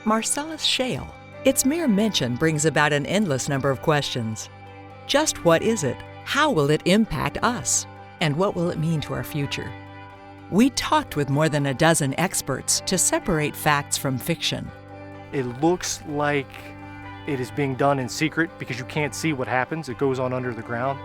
Marcellus Shale. Its mere mention brings about an endless number of questions. Just what is it? How will it impact us? And what will it mean to our future? We talked with more than a dozen experts to separate facts from fiction. It looks like it is being done in secret because you can't see what happens. It goes on under the ground,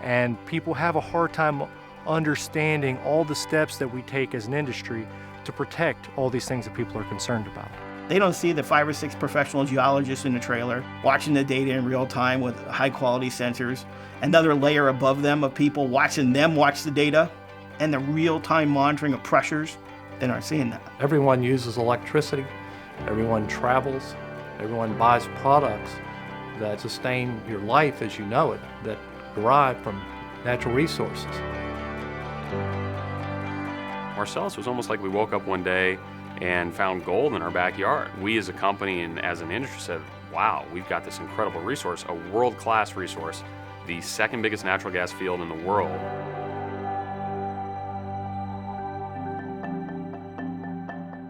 and people have a hard time understanding all the steps that we take as an industry to protect all these things that people are concerned about. They don't see the 5 or 6 professional geologists in the trailer watching the data in real time with high quality sensors, another layer above them of people watching them watch the data, and the real-time monitoring of pressures. They aren't seeing that. Everyone uses electricity, everyone travels, everyone buys products that sustain your life as you know it, that derive from natural resources. Marcellus was almost like we woke up one day and found gold in our backyard. We as a company and as an industry said, wow, we've got this incredible resource, a world-class resource, the second biggest natural gas field in the world.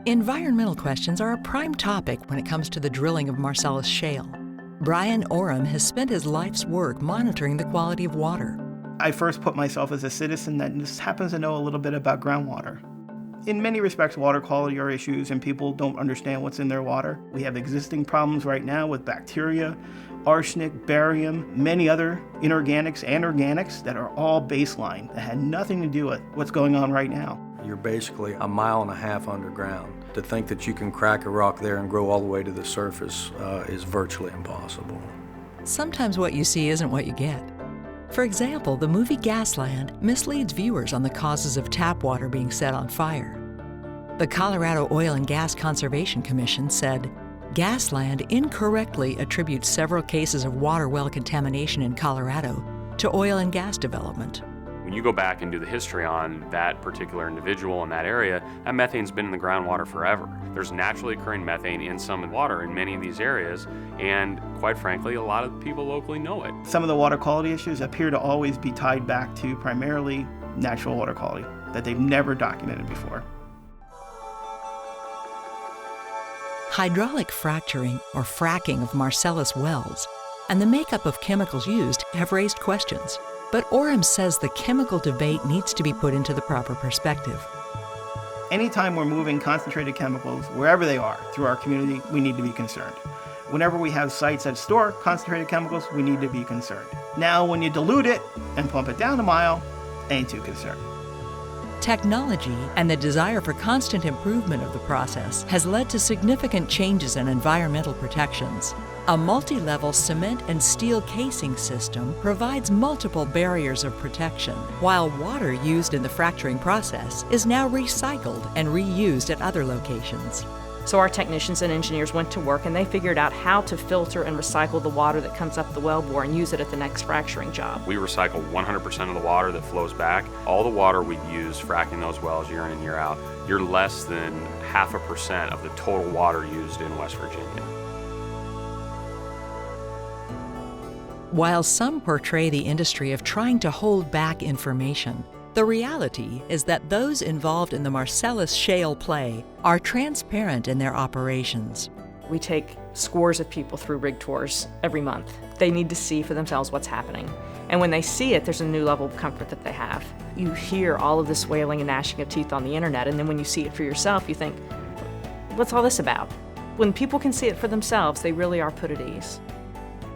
Environmental questions are a prime topic when it comes to the drilling of Marcellus Shale. Brian Oram has spent his life's work monitoring the quality of water. I first put myself as a citizen that just happens to know a little bit about groundwater. In many respects, water quality are issues and people don't understand what's in their water. We have existing problems right now with bacteria, arsenic, barium, many other inorganics and organics that are all baseline, that had nothing to do with what's going on right now. You're basically 1.5 miles underground. To think that you can crack a rock there and grow all the way to the surface is virtually impossible. Sometimes what you see isn't what you get. For example, the movie Gasland misleads viewers on the causes of tap water being set on fire. The Colorado Oil and Gas Conservation Commission said, Gasland incorrectly attributes several cases of water well contamination in Colorado to oil and gas development. When you go back and do the history on that particular individual in that area, that methane's been in the groundwater forever. There's naturally occurring methane in some water in many of these areas, and quite frankly, a lot of people locally know it. Some of the water quality issues appear to always be tied back to primarily natural water quality that they've never documented before. Hydraulic fracturing, or fracking of Marcellus wells, and the makeup of chemicals used have raised questions. But Oram says the chemical debate needs to be put into the proper perspective. Anytime we're moving concentrated chemicals, wherever they are, through our community, we need to be concerned. Whenever we have sites that store concentrated chemicals, we need to be concerned. Now, when you dilute it and pump it down a mile, ain't too concerned. Technology and the desire for constant improvement of the process has led to significant changes in environmental protections. A multi-level cement and steel casing system provides multiple barriers of protection, while water used in the fracturing process is now recycled and reused at other locations. So our technicians and engineers went to work and they figured out how to filter and recycle the water that comes up the wellbore and use it at the next fracturing job. We recycle 100% of the water that flows back. All the water we use fracking those wells year in and year out, you're less than 0.5% of the total water used in West Virginia. While some portray the industry of trying to hold back information, the reality is that those involved in the Marcellus Shale play are transparent in their operations. We take scores of people through rig tours every month. They need to see for themselves what's happening. And when they see it, there's a new level of comfort that they have. You hear all of this wailing and gnashing of teeth on the internet, and then when you see it for yourself, you think, what's all this about? When people can see it for themselves, they really are put at ease.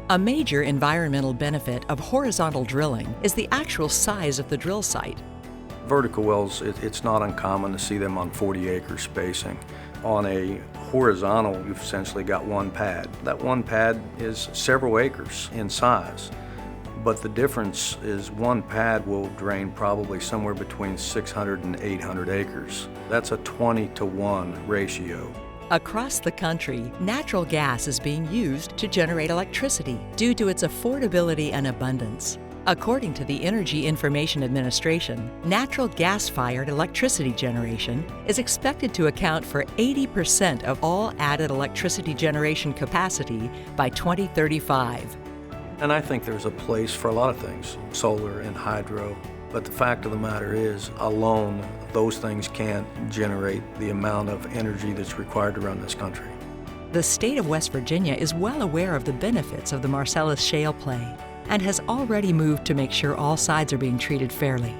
A major environmental benefit of horizontal drilling is the actual size of the drill site. Vertical wells, it's not uncommon to see them on 40-acre spacing. On a horizontal, you've essentially got one pad. That one pad is several acres in size, but the difference is one pad will drain probably somewhere between 600 and 800 acres. That's a 20-to-1 ratio. Across the country, natural gas is being used to generate electricity due to its affordability and abundance. According to the Energy Information Administration, natural gas-fired electricity generation is expected to account for 80% of all added electricity generation capacity by 2035. And I think there's a place for a lot of things, solar and hydro. But the fact of the matter is, alone, those things can't generate the amount of energy that's required to run this country. The state of West Virginia is well aware of the benefits of the Marcellus shale play and has already moved to make sure all sides are being treated fairly.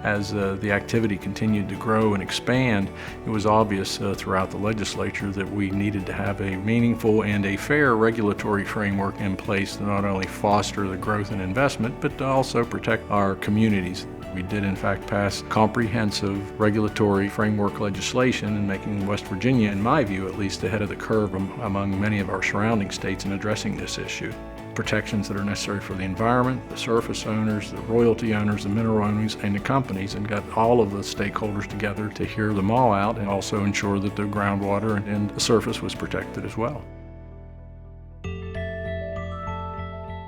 As the activity continued to grow and expand, it was obvious throughout the legislature that we needed to have a meaningful and a fair regulatory framework in place to not only foster the growth and investment, but to also protect our communities. We did in fact pass comprehensive regulatory framework legislation and making West Virginia, in my view at least, ahead of the curve among many of our surrounding states in addressing this issue. Protections that are necessary for the environment, the surface owners, the royalty owners, the mineral owners, and the companies, and got all of the stakeholders together to hear them all out and also ensure that the groundwater and the surface was protected as well.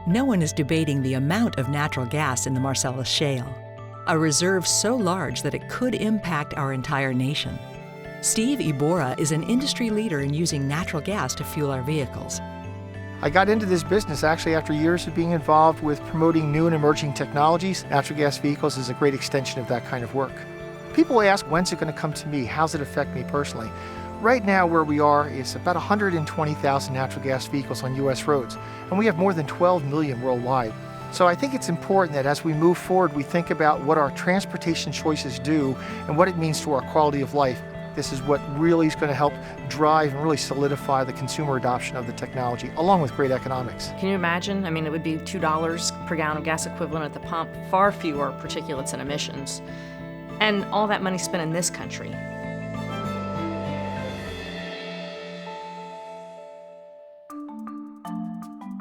No one is debating the amount of natural gas in the Marcellus shale, a reserve so large that it could impact our entire nation. Steve Ibora is an industry leader in using natural gas to fuel our vehicles. I got into this business actually after years of being involved with promoting new and emerging technologies. Natural gas vehicles is a great extension of that kind of work. People ask, when's it going to come to me? How's it affect me personally? Right now where we are is about 120,000 natural gas vehicles on U.S. roads, and we have more than 12 million worldwide. So I think it's important that as we move forward, we think about what our transportation choices do and what it means to our quality of life. This is what really is going to help drive and really solidify the consumer adoption of the technology, along with great economics. Can you imagine? I mean, it would be $2 per gallon of gas equivalent at the pump, far fewer particulates and emissions, and all that money spent in this country.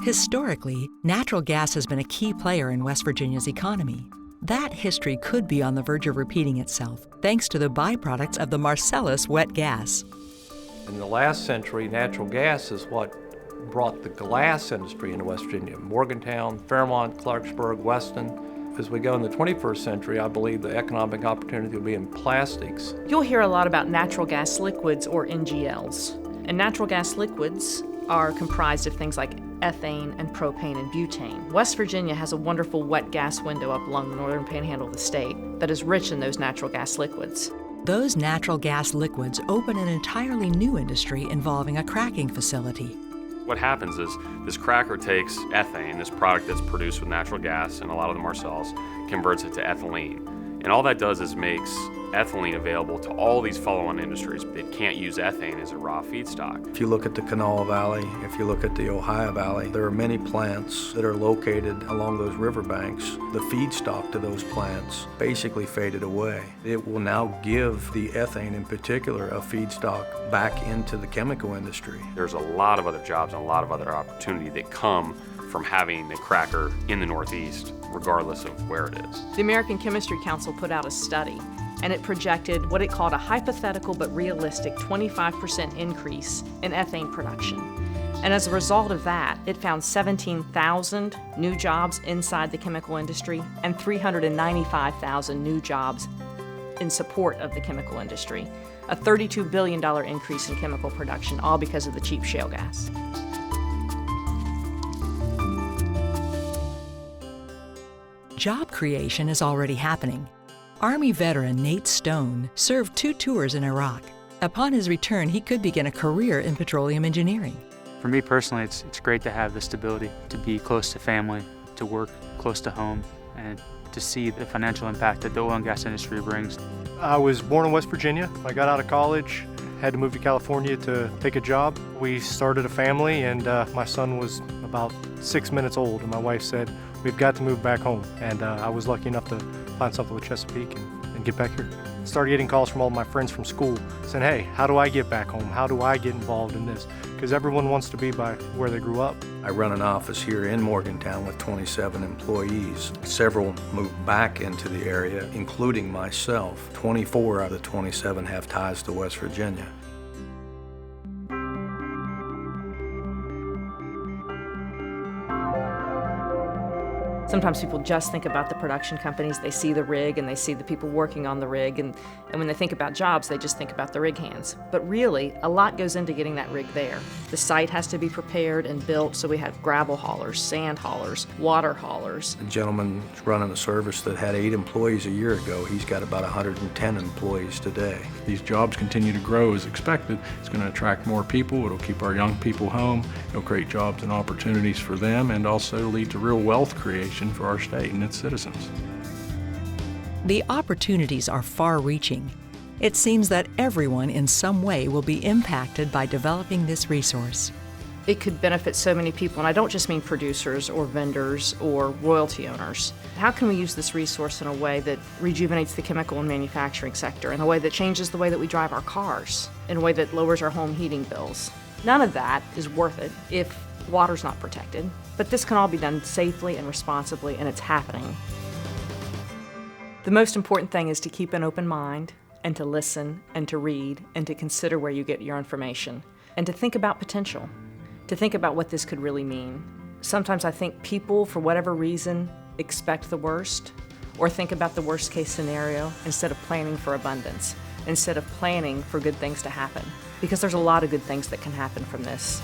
Historically, natural gas has been a key player in West Virginia's economy. That history could be on the verge of repeating itself, thanks to the byproducts of the Marcellus wet gas. In the last century, natural gas is what brought the glass industry into West Virginia. Morgantown, Fairmont, Clarksburg, Weston. As we go in the 21st century, I believe the economic opportunity will be in plastics. You'll hear a lot about natural gas liquids, or NGLs. And natural gas liquids are comprised of things like ethane and propane and butane. West Virginia has a wonderful wet gas window up along the northern panhandle of the state that is rich in those natural gas liquids. Those natural gas liquids open an entirely new industry involving a cracking facility. What happens is this cracker takes ethane, this product that's produced with natural gas and a lot of the Marcellus, converts it to ethylene. And all that does is makes ethylene available to all these follow-on industries that can't use ethane as a raw feedstock. If you look at the Kanawha Valley, if you look at the Ohio Valley, there are many plants that are located along those riverbanks. The feedstock to those plants basically faded away. It will now give the ethane in particular a feedstock back into the chemical industry. There's a lot of other jobs and a lot of other opportunity that come from having a cracker in the Northeast, regardless of where it is. The American Chemistry Council put out a study, and it projected what it called a hypothetical but realistic 25% increase in ethane production. And as a result of that, it found 17,000 new jobs inside the chemical industry and 395,000 new jobs in support of the chemical industry. A $32 billion increase in chemical production, all because of the cheap shale gas. Job creation is already happening. Army veteran Nate Stone served 2 tours in Iraq. Upon his return, he could begin a career in petroleum engineering. For me personally, it's great to have the stability, to be close to family, to work close to home, and to see the financial impact that the oil and gas industry brings. I was born in West Virginia. I got out of college, had to move to California to take a job. We started a family, and my son was about 6 minutes old, and my wife said, "We've got to move back home." And I was lucky enough to find something with Chesapeake and get back here. Started getting calls from all my friends from school saying, "Hey, how do I get back home? How do I get involved in this?" Because everyone wants to be by where they grew up. I run an office here in Morgantown with 27 employees. Several moved back into the area, including myself. 24 out of the 27 have ties to West Virginia. Sometimes people just think about the production companies. They see the rig and they see the people working on the rig, and when they think about jobs, they just think about the rig hands. But really, a lot goes into getting that rig there. The site has to be prepared and built, so we have gravel haulers, sand haulers, water haulers. A gentleman running a service that had 8 employees a year ago, he's got about 110 employees today. These jobs continue to grow as expected. It's going to attract more people. It'll keep our young people home. It'll create jobs and opportunities for them, and also lead to real wealth creation for our state and its citizens. The opportunities are far-reaching. It seems that everyone in some way will be impacted by developing this resource. It could benefit so many people, and I don't just mean producers or vendors or royalty owners. How can we use this resource in a way that rejuvenates the chemical and manufacturing sector, in a way that changes the way that we drive our cars, in a way that lowers our home heating bills? None of that is worth it if water's not protected, but this can all be done safely and responsibly, and it's happening. The most important thing is to keep an open mind, and to listen, and to read, and to consider where you get your information, and to think about potential, to think about what this could really mean. Sometimes I think people, for whatever reason, expect the worst, or think about the worst case scenario instead of planning for abundance, instead of planning for good things to happen, because there's a lot of good things that can happen from this.